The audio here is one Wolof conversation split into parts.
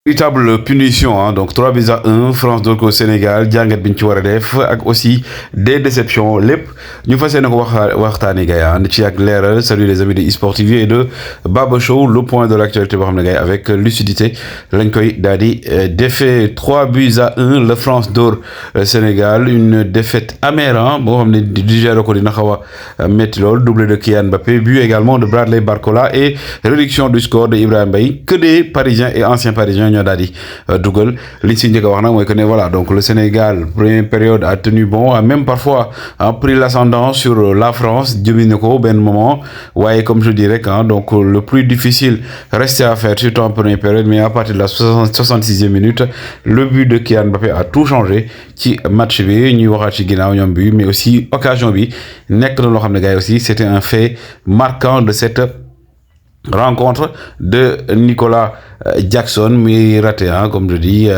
Véritable punition, hein. Donc 3 buts à 1, France donc au Sénégal, jàngat biñ ci wara def ak aussi des déceptions lépp ñu fas yéene ko waxtaanee gars yi ci ak leeral. Salut les amis de eSport TV et de Baba Show, le point de l'actualité boo xam ne gars avec lucidité lañ koy daal di défait 3 buts à 1 le France dóor Sénégal, une défaite amère hein, boo xam ne digéré ko dina xaw a métti lool. Doublé de Kylian Mbappé, but également de Bradley Barcola et réduction du score de Ibrahima Mbaye. Que des Parisiens et anciens Parisiens ñoo daal di dugal li si njëkk a wax nag mooy que ne voilà, donc le Sénégal première période a tenu bon, a même parfois pris l'ascendant sur la France, dominé ko benn moment. Waaye comme je dirais hein, donc le plus difficile restait à faire surtout en première période, mais à partir de la 66e minute le but de Kylian Mbappé a tout changé ci match bi. Ñuy waxaat ci ginnaaw ñoom bi mais aussi occasion bi nekk na loo xam ne gars yi aussi c'était un fait marquant de cette rencontre de Nicolas Jackson, mais raté hein, comme je dis.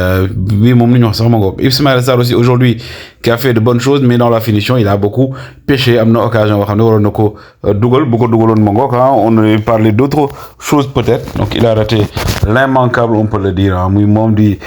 Oui, mon mignon, ça Ismaël Sarr aussi aujourd'hui qui a fait de bonnes choses, mais dans la finition il a beaucoup péché. Am na occasion boo xam ne waroon na ko dugal bu ko dugaloon ma ngoog hein. On aurait parlé d'autres choses peut-être. Donc il a raté l'immanquable, on peut le dire hein. Muy moom di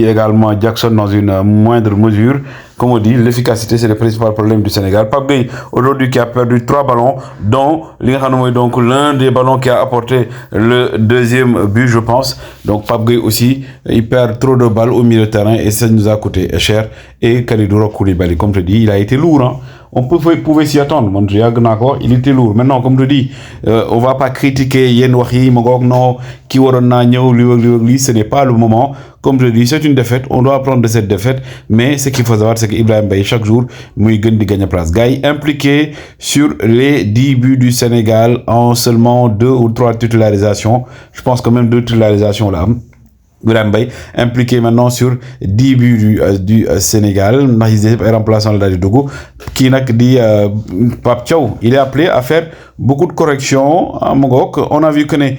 également Jackson dans une moindre mesure. Comme on dit, l'efficacité c'est le principal problème du Sénégal. Pape Gueye aujourd'hui qui a perdu 3 ballons, dont li nga xam ne mooy donc l'un des ballons qui a apporté le deuxième but je pense. Donc Pape Gueye aussi il perd trop de balles au milieu de terrain et ça nous a coûté cher. Et Kalidou Koulibaly, comme je dis, il a été lourd hein. On pouvait s'y attendre. Mon Dieu, il était lourd. Maintenant, comme je dis, on va pas critiquer Yen Wahi, Mogok, non, qui ce n'est pas le moment. Comme je dis, c'est une défaite. On doit apprendre de cette défaite. Mais ce qu'il faut savoir, c'est qu'Ibrahima Mbaye, chaque jour, il gagne place. Gaï impliqué sur les 10 buts du Sénégal en seulement 2 ou 3 titularisations. Je pense quand même 2 titularisations là. Ibrahima Mbaye impliqué maintenant sur 10 buts du Sénégal. Ndax est remplaçant la Dougou qui nak di Pape Thiaw, il est appelé à faire beaucoup de corrections à Mogok. On a vu que li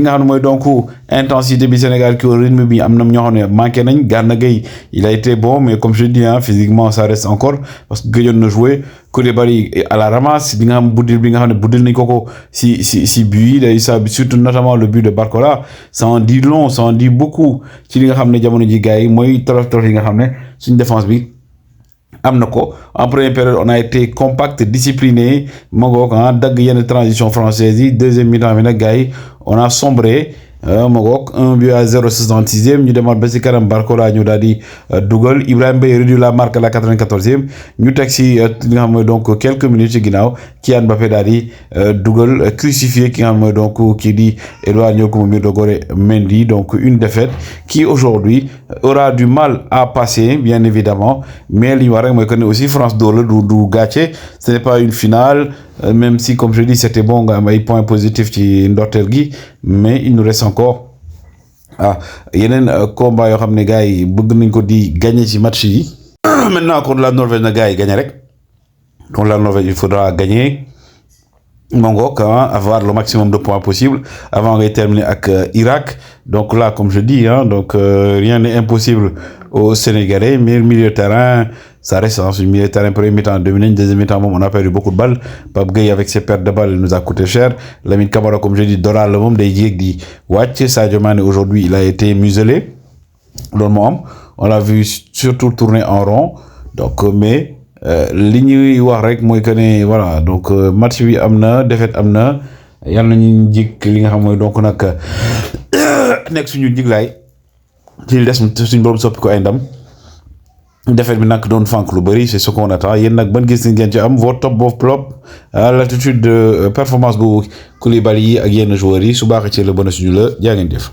nga xam moy donc intensité du Sénégal qui au rythme bi amna ñoo xam manqué nañ. Gana Gueye il a été bon mais comme je dis hein, physiquement ça reste encore parce que gëjoon na jouer. Koulibaly à la ramasse bi nga xam budil bi nga xam budil nañ ko si but yi ça surtout notamment le but de Barcola, ça en dit long, ça en dit beaucoup ci li nga xam jamono ji gars yi mooy torof yi nga xam suñu défense bi amnako. En première période on a été compact, discipliné magok hein, dag yenn transition française yi. Deuxième mi-temps bi nag gars yi on a sombré. Mogok 1 but à 0,66e ñu demal ba ci kanam Barcola ñu daal di dugal. Ibrahima Mbaye réduit la marque à la 94e ñu teg ci nga xam donc quelques minutes ci ginnaaw Kylian Mbappé daal di dugal crucifié ki nga xam donc qui dit Edouard Dogore Mendy. Donc une défaite qui aujourd'hui aura du mal à passer bien évidemment, mais li ñu war rek mooy que aussi France dóor la du gàcce. Ce n'est pas une finale, même si comme je dis c'était bon nga am ay points positifs ci ndorteel gi, mais il nous reste encore yeneen combat yoo xam ne gars yi bëgg nañ ko di gagner ci match yi. Maintenant contre la Norvège na gars yi gagner rek. Contre la Norvège il faudra gagner Mongok hein, avoir le maximum de points possible avant de terminer avec Irak. Donc là comme je dis hein, donc rien n'est impossible aux Sénégalais. Mais le milieu de terrain ça reste hein, sur le milieu de terrain. Premier mi-temps dominé, deuxième mi-temps on a perdu beaucoup de balles. Pape Gueye avec ses pertes de balles nous a coûté cher. Lamine Camara comme je dis Doral le monde day yéeg di wàcc. Sadio Mané aujourd'hui il a été muselé loolu moo am. On l'a vu surtout tourner en rond. Donc mais li ñuy wax rek mooy que ne voilà donc match bi am na défaite am na yàlla nañu jik li nga xam mooy donc nag nekk suñu jiglaay ci des suñu borom soppi ko ay ndam. Défaite bi nag doon fànk lu bëri c'est ce qu'on attend. Yéen nag ban gis ngeen ci am votre top of flop l'attitude de performance bu Koulibaly yi ak yenn joueurs yi su baaxee ci la bon suñu la jaa ngeen jëf.